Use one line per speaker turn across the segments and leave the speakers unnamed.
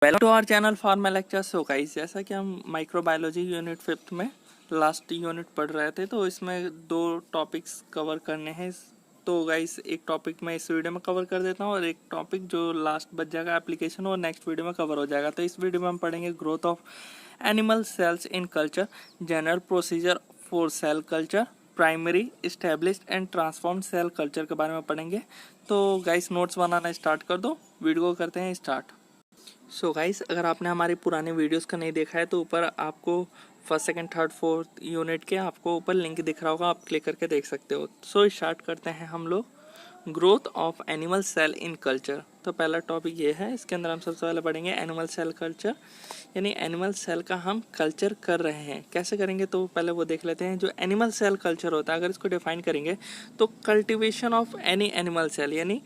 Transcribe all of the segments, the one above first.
Welcome to our channel formal lecture. So guys, जैसा कि हम माइक्रोबायोलॉजी यूनिट 5th में लास्ट यूनिट पढ़ रहे थे, तो इसमें 2 टॉपिक्स कवर करने हैं। तो गाइस, एक टॉपिक मैं इस वीडियो में कवर कर देता हूँ और एक टॉपिक जो लास्ट बच जाएगा एप्लीकेशन और नेक्स्ट वीडियो में कवर हो जाएगा। तो इस वीडियो में हम पढ़ेंगे growth of animal cells in culture, general procedure for cell culture, primary, established and transform cell culture के बारे में पढ़ेंगे। तो गाइस, नोट्स बनाना स्टार्ट कर दो, वीडियो को करते हैं स्टार्ट। सो गाइस, अगर आपने हमारे पुराने वीडियोस का नहीं देखा है तो ऊपर आपको first second third fourth unit के आपको ऊपर लिंक दिख रहा होगा, आप क्लिक करके देख सकते हो। सो स्टार्ट करते हैं हम लोग growth of animal cell in culture. तो पहला टॉपिक ये है, इसके अंदर हम सबसे पहले पढ़ेंगे एनिमल सेल कल्चर, यानी एनिमल सेल का हम कल्चर कर रहे हैं, कैसे करेंगे तो पहले वो देख लेते हैं। जो एनिमल सेल कल्चर होता है, अगर इसको डिफाइन करेंगे तो cultivation of any animal cell, यानी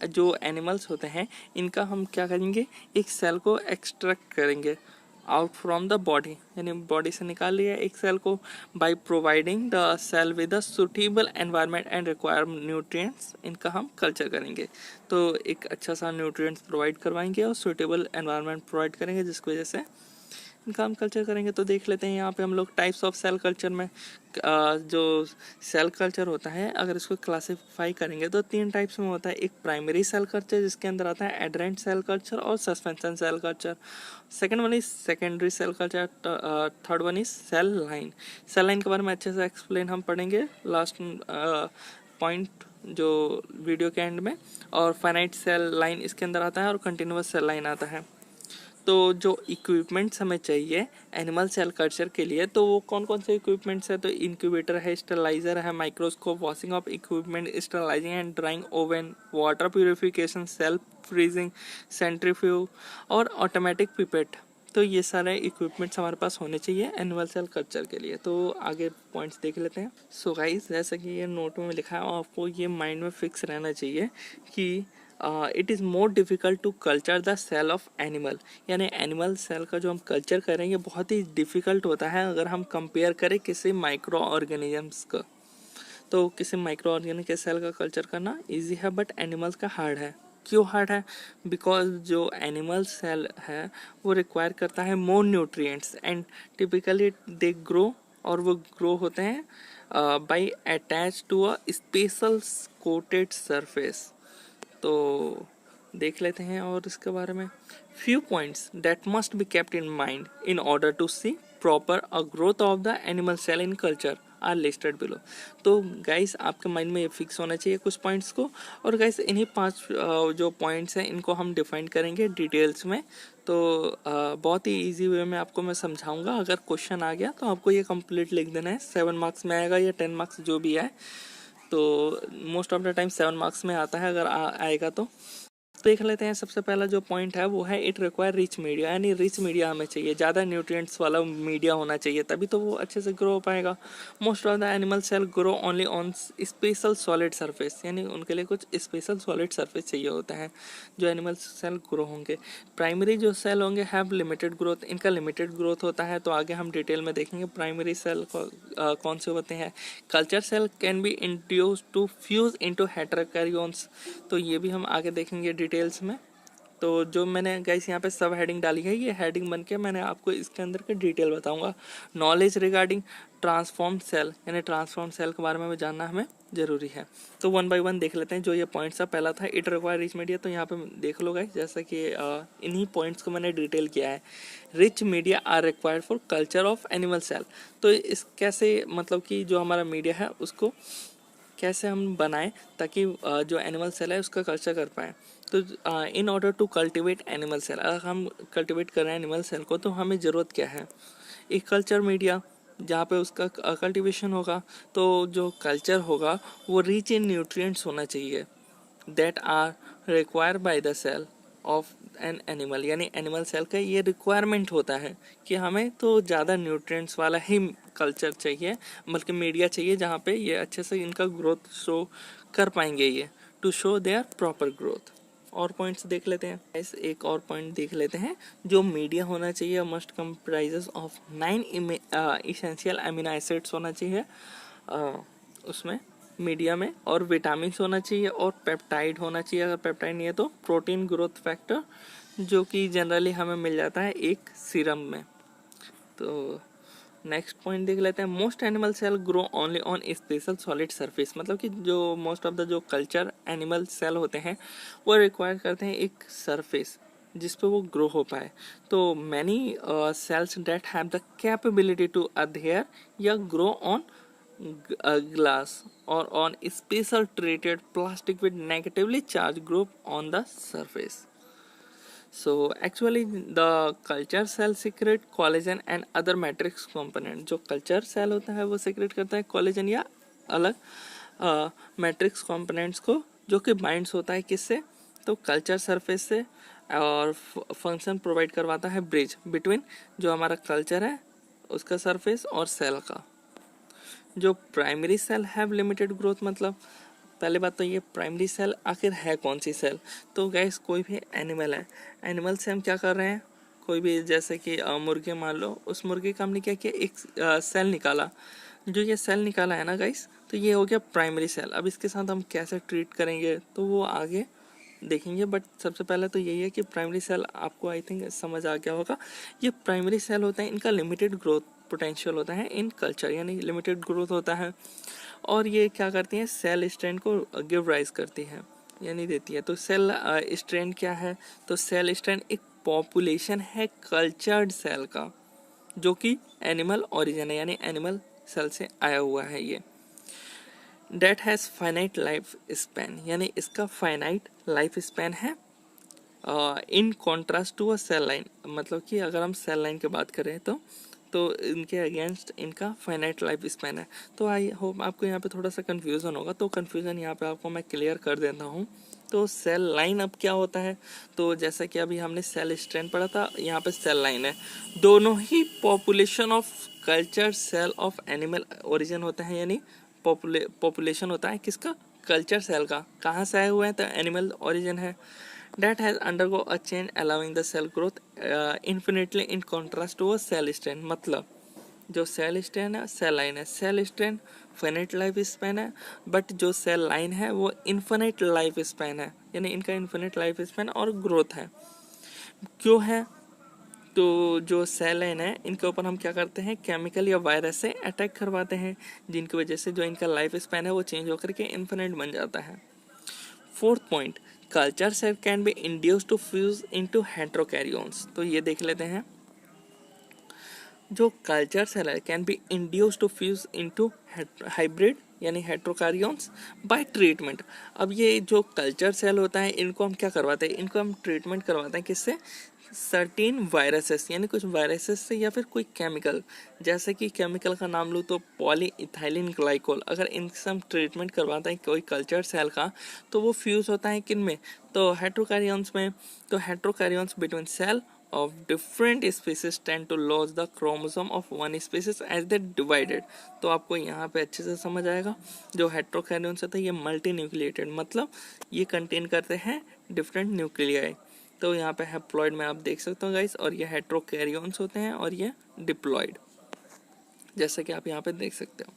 जो एनिमल्स होते हैं इनका हम क्या करेंगे, एक सेल को एक्सट्रैक्ट करेंगे आउट फ्रॉम द बॉडी, यानी बॉडी से निकाल लिया एक सेल को, by providing the cell with a suitable environment and require nutrients. इनका हम कल्चर करेंगे, तो एक अच्छा सा न्यूट्रिएंट्स प्रोवाइड करवाएंगे और सुटेबल एनवायरनमेंट प्रोवाइड करेंगे, जिसकी वजह से इनका हम कल्चर करेंगे। तो देख लेते हैं यहाँ पे हम लोग टाइप्स ऑफ सेल कल्चर में जो सेल कल्चर होता है, अगर इसको क्लासिफाई करेंगे तो 3 टाइप्स में होता है। एक प्राइमरी सेल कल्चर, जिसके अंदर आता है एडरेंट सेल कल्चर और suspension cell culture. Second one is secondary cell culture, third one is cell line. Cell line के बारे में अच्छे से एक्सप्लेन हम पढ़ेंगे लास्ट पॉइंट जो वीडियो के एंड में। और फाइनाइट सेल लाइन इसके अंदर आता है और कंटिन्यूअस सेल लाइन आता है। तो जो इक्विपमेंट्स हमें चाहिए एनिमल सेल कल्चर के लिए, तो वो कौन कौन से इक्विपमेंट्स है, तो इंक्यूबेटर है, स्टरलाइजर है, microscope, washing of equipment, sterilising and drawing oven, water purification, self freezing, centrifuge और ऑटोमेटिक पिपेट। तो ये सारे इक्विपमेंट्स हमारे पास होने चाहिए एनिमल सेल कल्चर के लिए। तो आगे पॉइंट्स देख लेते हैं। सो गाइस, जैसा कि ये नोट में लिखा है, आपको ये माइंड में फिक्स रहना चाहिए कि it is more difficult to culture the cell of animal, यानी एनिमल सेल का जो हम कल्चर करेंगे बहुत ही डिफ़िकल्ट होता है अगर हम कंपेयर करें किसी माइक्रो ऑर्गेनिजम्स का। तो किसी माइक्रो ऑर्गेनिक के सेल का कल्चर करना इजी है, बट एनिमल्स का हार्ड है। क्यों हार्ड है? बिकॉज जो एनिमल सेल है वो रिक्वायर करता है more nutrients and typically they grow, और वो ग्रो होते हैं by attach to a special coated surface. तो देख लेते हैं और इसके बारे में few points that must be kept in mind in order to see proper a growth of the animal cell in culture are listed below. तो guys, आपके माइंड में ये फिक्स होना चाहिए कुछ पॉइंट्स को, और गाइस इन्हीं 5 जो पॉइंट्स हैं इनको हम डिफाइन करेंगे डिटेल्स में। तो बहुत ही इजी वे में आपको मैं समझाऊंगा। अगर क्वेश्चन आ गया तो आपको ये कंप्लीट लिख देना है, 7 मार्क्स में आएगा या 10 मार्क्स जो भी आए, तो most of the time 7 marks में आता है अगर आएगा तो। देख लेते हैं, सबसे पहला जो पॉइंट है वो है इट रिक्वायर रिच मीडिया, यानी रिच मीडिया हमें चाहिए, ज़्यादा न्यूट्रिएंट्स वाला मीडिया होना चाहिए, तभी तो वो अच्छे से ग्रो हो पाएगा। Most of the animal cell grow only on special solid surface, यानी उनके लिए कुछ स्पेशल सॉलिड सरफेस चाहिए होता है जो एनिमल सेल ग्रो होंगे। प्राइमरी जो सेल होंगे हैव लिमिटेड ग्रोथ, इनका लिमिटेड ग्रोथ होता है। तो आगे हम डिटेल में देखेंगे प्राइमरी सेल कौन से होते हैं। Culture cell can be induce to fuse into heterokaryons, तो ये भी हम आगे देखेंगे डिटेल्स में। तो जो मैंने गाइस यहाँ पे सब हेडिंग डाली है, ये हेडिंग बन के मैंने आपको इसके अंदर के डिटेल बताऊंगा। नॉलेज रिगार्डिंग ट्रांसफॉर्म सेल, यानी ट्रांसफॉर्म सेल के बारे में जानना हमें जरूरी है। तो 1 बाय 1 देख लेते हैं। जो ये पॉइंट्स था, पहला था इट रिक्वायर रिच मीडिया, तो यहाँ पे देख लो गाइस, जैसा कि इन्हीं पॉइंट्स को मैंने डिटेल किया है। Rich media are required for culture of animal cell. तो इस कैसे, मतलब कि जो हमारा मीडिया है उसको कैसे हम बनाएं ताकि जो एनिमल सेल है उसका कल्चर कर पाएँ। तो in order to cultivate animal cell, अगर हम कल्टिवेट कर रहे हैं एनिमल सेल को तो हमें ज़रूरत क्या है, एक कल्चर मीडिया जहाँ पे उसका कल्टिवेशन होगा। तो जो कल्चर होगा वो रिच इन न्यूट्रिएंट्स होना चाहिए that are required by the cell of an animal, यानी एनिमल सेल का ये रिक्वायरमेंट होता है कि हमें तो ज़्यादा न्यूट्रिएंट्स वाला ही कल्चर चाहिए, बल्कि मीडिया चाहिए जहाँ पे ये अच्छे से इनका ग्रोथ शो कर पाएंगे, ये to show their proper growth. और पॉइंट्स देख लेते हैं। एक और पॉइंट देख लेते हैं, जो मीडिया होना चाहिए must comprises of 9 essential amino acids होना चाहिए उसमें मीडिया में, और विटामिन होना चाहिए और पेप्टाइड होना चाहिए, अगर पेप्टाइड नहीं है तो प्रोटीन ग्रोथ फैक्टर, जो कि जनरली हमें मिल जाता है एक सीरम में। तो नेक्स्ट पॉइंट देख लेते हैं। Most animal cell grow only on special solid surface, मतलब कि जो मोस्ट ऑफ द जो कल्चर एनिमल सेल होते हैं वो रिक्वायर करते हैं एक सरफेस जिस पे वो ग्रो हो पाए। तो many cells that have the capability to adhere या ग्रो ऑन ग्लास और on special treated plastic with negatively charge group on the surface. So actually the culture cell secrete collagen and other matrix component। जो culture cell होता है वो secrete करता है collagen या अलग matrix components को, जो कि binds होता है किससे, तो culture surface से, और function provide करवाता है bridge between जो हमारा culture है उसका surface और cell का। जो primary cell have limited growth, मतलब पहले बात तो ये प्राइमरी सेल आखिर है कौन सी सेल। तो गैस कोई भी एनिमल है, एनिमल से हम क्या कर रहे हैं, कोई भी जैसे कि मुर्गे मान लो, उस मुर्गे का हमने क्या किया, एक सेल निकाला। जो ये सेल निकाला है ना गाइस, तो ये हो गया प्राइमरी सेल। अब इसके साथ हम कैसे ट्रीट करेंगे तो वो आगे देखेंगे, बट सबसे पहले तो यही है कि प्राइमरी सेल आपको आई थिंक समझ आ गया होगा। ये प्राइमरी सेल होता है, इनका लिमिटेड ग्रोथ पोटेंशियल होता है इन कल्चर, यानी लिमिटेड ग्रोथ होता है। और ये क्या करती हैं, सेल स्ट्रेंथ को गिव राइज करती है, यानी देती है। तो सेल स्ट्रेंथ क्या है, तो सेल स्ट्रेंथ एक पॉपुलेशन है कल्चर्ड सेल का, जो कि एनिमल ओरिजिन है, यानी एनिमल सेल से आया हुआ है ये। That has finite life span, यानी इसका फाइनाइट लाइफ स्पैन है in contrast to a cell line. मतलब कि अगर हम सेल लाइन की बात करें तो इनके अगेंस्ट इनका फाइनाइट लाइफ स्पैन है। तो आई होप आपको यहाँ पे थोड़ा सा कन्फ्यूज़न होगा, तो कन्फ्यूज़न यहाँ पे आपको मैं क्लियर कर देता हूँ। तो सेल लाइन अब क्या होता है, तो जैसा कि अभी हमने सेल स्ट्रेंथ पढ़ा था, यहाँ पे सेल लाइन है। दोनों ही population of culture cell of animal origin होता है, यानी पॉपुलेशन होता है किसका, कल्चर सेल का। कहाँ से आए हुए हैं, तो एनिमल ओरिजिन है। That has undergo a change allowing the cell growth infinitely in contrast to a cell strain। मतलब जो सेल स्ट्रेन है सेल लाइन है, cell strain finite life span है, बट जो सेल लाइन है वो इन्फिनिट लाइफ स्पैन है, यानी इनका इन्फिनिट लाइफ स्पैन और ग्रोथ है। क्यों है, तो जो सेल लाइन है इनके ऊपर हम क्या करते हैं, केमिकल या वायरस से अटैक करवाते हैं, जिनकी वजह से जो इनका लाइफ स्पैन है वो चेंज होकर के इन्फिनिट बन जाता है। Fourth point, culture cell can be induced to fuse into heterokaryons. तो ये देख लेते हैं, जो कल्चर सेल है can be induced to fuse into hybrid यानी हेट्रोकैरियोन्स बाय ट्रीटमेंट। अब ये जो कल्चर सेल होता है इनको हम क्या करवाते हैं, इनको हम ट्रीटमेंट करवाते हैं किससे, सर्टेन वायरसेस, यानी कुछ वायरसेस से या फिर कोई केमिकल। जैसे कि केमिकल का नाम लूँ तो पॉलीइथाइलिन ग्लाइकोल, अगर इनसे हम ट्रीटमेंट करवाते हैं कोई कल्चर सेल का, तो वो फ्यूज होता है किन में, तो हेट्रोकैरियोन्स में। तो heterokaryons between cell of different species tend to lose the chromosome of one species as they divided। तो आपको यहाँ पे अच्छे से समझ आएगा, जो हेट्रोकैरियोन्स होता है ये मल्टी न्यूक्लिएटेड, मतलब ये कंटेन करते हैं डिफरेंट न्यूक्लियाई। तो यहाँ पे हैप्लॉइड में आप देख सकते हो गाइस, और ये हेट्रोकैरियोन्स होते हैं और ये डिप्लॉइड, जैसा कि आप यहाँ पे देख सकते हो।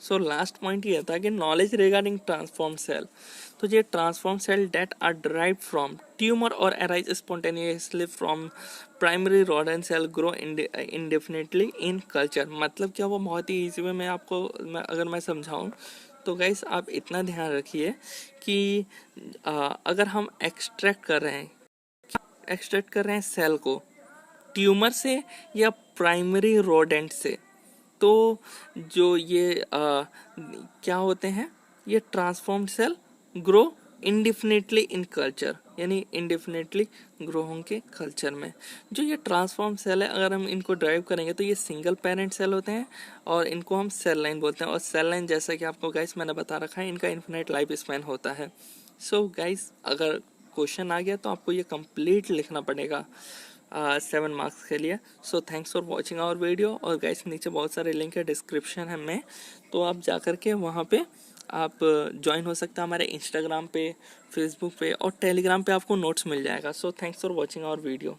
सो लास्ट पॉइंट ये था कि नॉलेज रिगार्डिंग ट्रांसफॉर्म सेल। तो ये transform cell that are derived from tumour और arise spontaneously from primary rod and cell grow indefinitely in culture. मतलब क्या, वो बहुत ही ईजी वे में आपको अगर मैं समझाऊँ तो गाइस आप इतना ध्यान रखिए कि अगर हम एक्सट्रैक्ट कर रहे हैं सेल को ट्यूमर से या प्राइमरी रोडेंट से, तो जो ये क्या होते हैं, ये transformed cell grow indefinitely in culture, यानी इंडिफिनिटली ग्रो होंगे कल्चर में। जो ये ट्रांसफॉर्म सेल है अगर हम इनको ड्राइव करेंगे तो ये सिंगल पेरेंट सेल होते हैं और इनको हम सेल लाइन बोलते हैं। और सेल लाइन जैसा कि आपको गाइस मैंने बता रखा है, इनका इन्फिनिट लाइफ स्पैन होता है। सो गाइस अगर क्वेश्चन आ गया तो आपको ये कंप्लीट लिखना पड़ेगा 7 मार्क्स के लिए। So thanks for watching our video. और गाइस नीचे बहुत सारे लिंक है डिस्क्रिप्शन है में, तो आप जा कर के वहाँ पे आप ज्वाइन हो सकते हैं हमारे इंस्टाग्राम पे, फेसबुक पे और टेलीग्राम पे आपको नोट्स मिल जाएगा। So thanks for watching our video.